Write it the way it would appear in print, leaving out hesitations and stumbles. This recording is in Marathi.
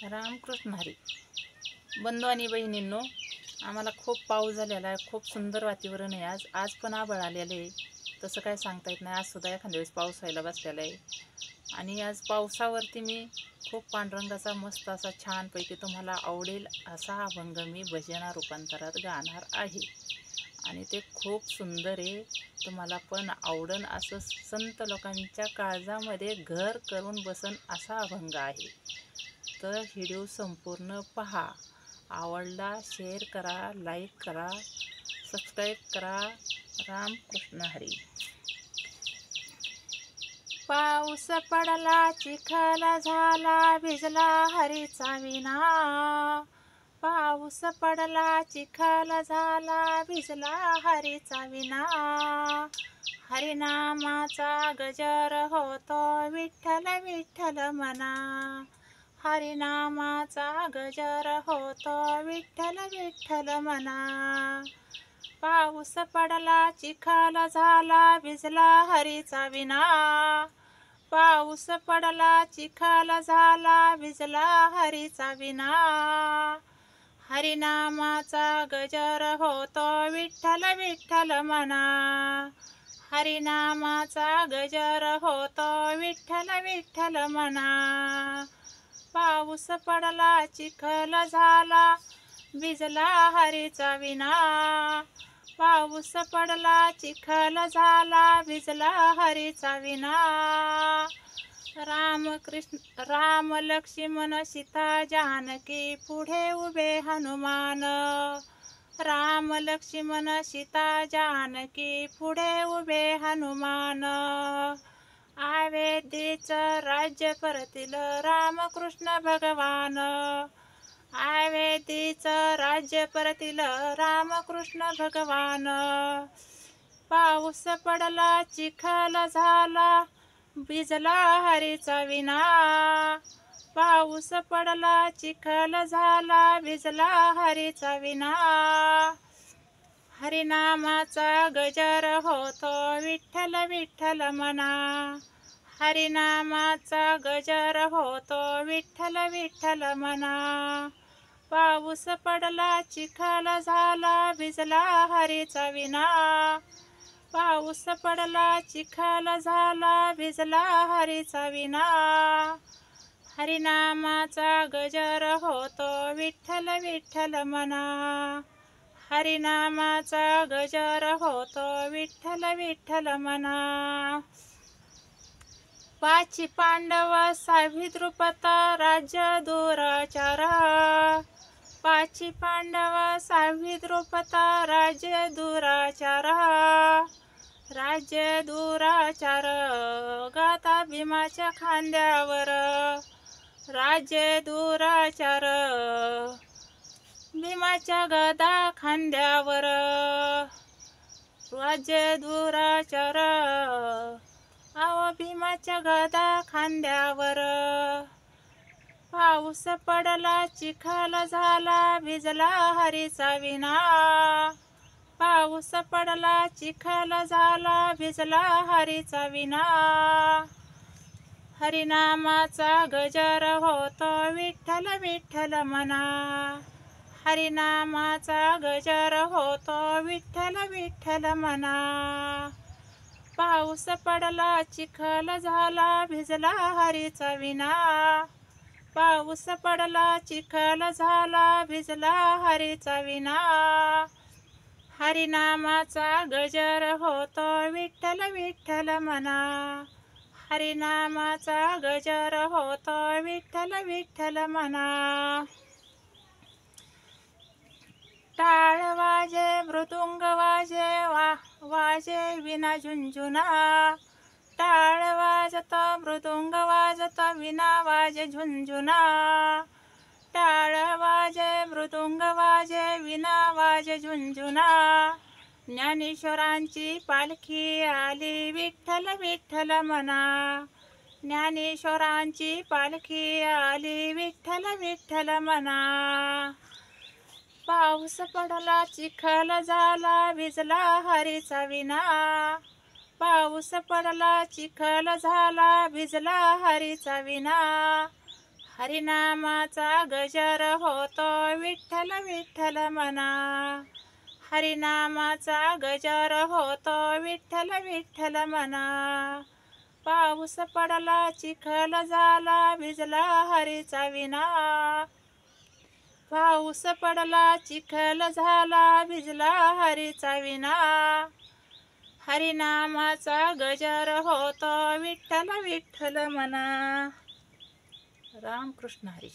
रामकृष्ण हरी. बंधू आणि बहिणींनो, आम्हाला खूप पाऊस झालेला आहे. खूप सुंदर वातावरण आहे. आज पण आभाळ आलेलं आहे. तसं काय सांगता येत नाही. आज सुद्धा एखाद्या वेळेस पाऊस व्हायला बसलेला आहे. आणि आज पावसावरती मी खूप पांडुरंगाचा मस्त असा छानपैकी तुम्हाला आवडेल असा अभंग मी भजना रूपांतरात गाणार आहे. आणि ते खूप सुंदर आहे. तुम्हाला पण आवडन असं संत लोकांच्या काळजामध्ये घर करून बसन असा अभंग आहे. तर व्हिडिओ संपूर्ण पहा. आवडला शेअर करा, लाईक करा, सबस्क्राईब करा. रामकृष्ण हरी. पाऊस पडला, चिखल झाला, भिजला हरीचा विना. पाऊस पडला, चिखल झाला, भिजला हरीचा विना. हरिनामाचा गजर होतो, विठ्ठल विठ्ठल म्हणा. हरिनामाचा गजर होतो, विठ्ठल विठ्ठल म्हणा. पाऊस पडला, चिखल झाला, भिजला हरीचा विना. पाऊस पडला, चिखल झाला, भिजला हरीचा विना. हरिनामाचा गजर होतो, विठ्ठल विठ्ठल म्हणा. हरिनामाचा गजर होतो, विठ्ठल विठ्ठल म्हणा. पाऊस पडला, चिखल झाला, भिजला हरीचा विना. पाऊस पडला, चिखल झाला, भिजला हरीचा विना. राम लक्ष्मण सीता जानकी, पुढे उभे हनुमान. राम लक्ष्मण सीता जानकी, पुढे उभे हनुमान. अयोध्येचं राज्य परतील रामकृष्ण भगवान. अयोध्येचं राज्य परतील रामकृष्ण भगवान. पाऊस पडला, चिखल झाला, भिजला हरीचा विना. पाऊस पडला, चिखल झाला, भिजला हरीचा विना. हरिनामाचा गजर होतो, विठ्ठल विठ्ठल म्हणा. हरिनामाचा गजर होतो, विठ्ठल विठ्ठल म्हणा. पाऊस पडला, चिखल झाला, भिजला हरीचा विना. पाऊस पडला, चिखल झाला, भिजला हरीचा विना. हरिनामाचा गजर होतो, विठ्ठल विठ्ठल म्हणा. हरिनामाचा गजर होतो, विठ्ठल विठ्ठल म्हणा. पाची पांडव 6वी द्रुपदा राज्य दुराचार. पाची पांडव 6वी द्रुपदा राज्य दुराचार. राज्य दुराचार गाता भीमाच्या खांद्यावर. राज्य दुराचार भीमाच्या गदा खांद्यावर. राज्य दुराचार आव भीमाच्या गदा खांद्यावर. पाऊस पडला, चिखल झाला, भिजला हरीचा विना. पाऊस पडला, चिखल झाला, भिजला हरीचा विना. हरिनामाचा गजर होतो, विठ्ठल विठ्ठल म्हणा. हरिनामाचा गजर होतो, विठ्ठल विठ्ठल म्हणा. पाऊस पडला, चिखल झाला, भिजला हरीचा विना. पाऊस पडला, चिखल झाला, भिजला हरीचा विना. हरिनामाचा गजर होतो, विठ्ठल विठ्ठल म्हणा. हरिनामाचा गजर होतो, विठ्ठल विठ्ठल म्हणा. टाळ वाजे, मृदुंग वाजे, वाजे विना झुंझुना. टाळ वाजत, मृदुंग वाजत, विना वाजे झुंझुना. टाळ वाजे, मृदुंग वाजे, विना वाजे झुंझुना. ज्ञानेश्वरांची पालखी आली, विठ्ठल विठ्ठल म्हणा. ज्ञानेश्वरांची पालखी आली, विठ्ठल विठ्ठल म्हणा. पाऊस पडला, चिखल झाला, भिजला हरीचा विना. पाऊस पडला, चिखल झाला, भिजला हरीचा विना. हरिनामाचा गजर होतो विठ्ठल विठ्ठल म्हणा. हरिनामाचा गजर होतो विठ्ठल विठ्ठल म्हणा. पाऊस पडला चिखल झाला भिजला हरीचा विना. पाऊस पडला चिखल झाला भिजला हरीचा विना. हरिनामाचा गजर होतो विठ्ठल विठ्ठल म्हणा. रामकृष्ण हरी.